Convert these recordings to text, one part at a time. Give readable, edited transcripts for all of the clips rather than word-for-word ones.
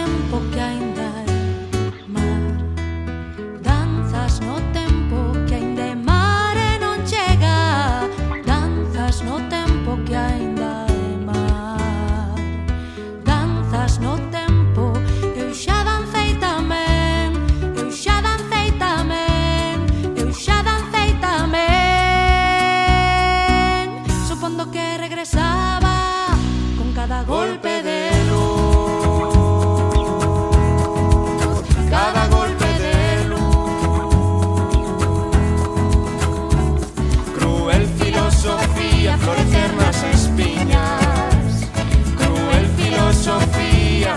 tempo que aínda é mar. Danzas no tempo que aínda é mar e non chega. Danzas no tempo que aínda é mar. Danzas no tempo, eu xa dancei tamén. Eu xa dancei tamén. Eu xa dancei tamén. Supondo que regresaba con cada golpe de luz. Cada golpe de luz. Cruel filosofía, florecer nas espiñas. Cruel filosofía,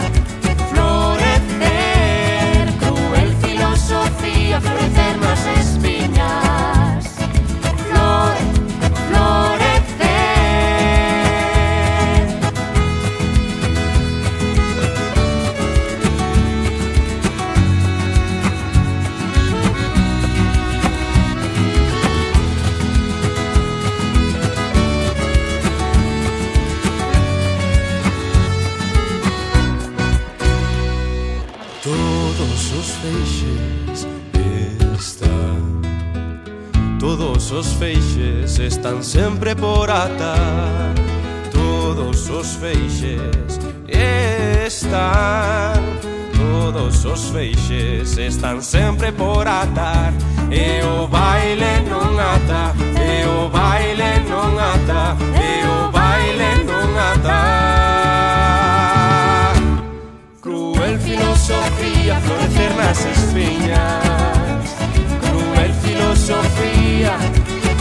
florecer. Cruel filosofía, florecer nas espiñas. Florecer. Todos os feixes todos os feixes están sempre por atar. Todos os feixes todos os feixes están sempre por atar. E o baile non ata, e o baile non ata, e o baile non ata. Cruel filosofía, florecer nas espiñas. Cruel filosofía,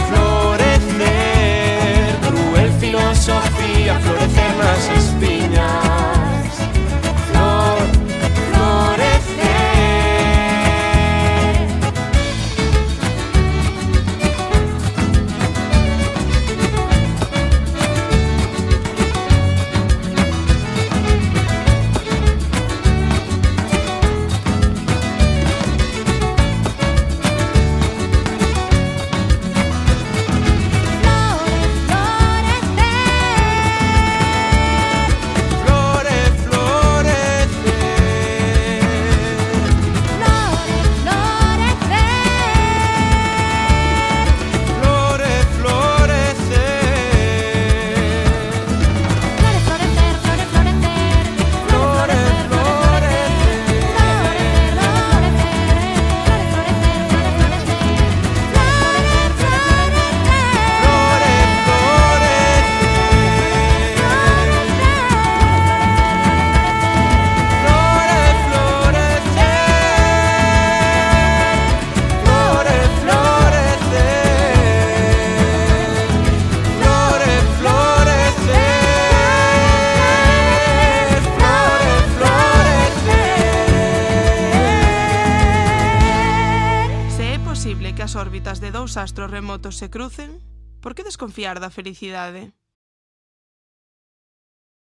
florecer. Cruel filosofía, florecer nas espiñas. Florecer. Que as órbitas de dous astros remotos se crucen, por que desconfiar da felicidade?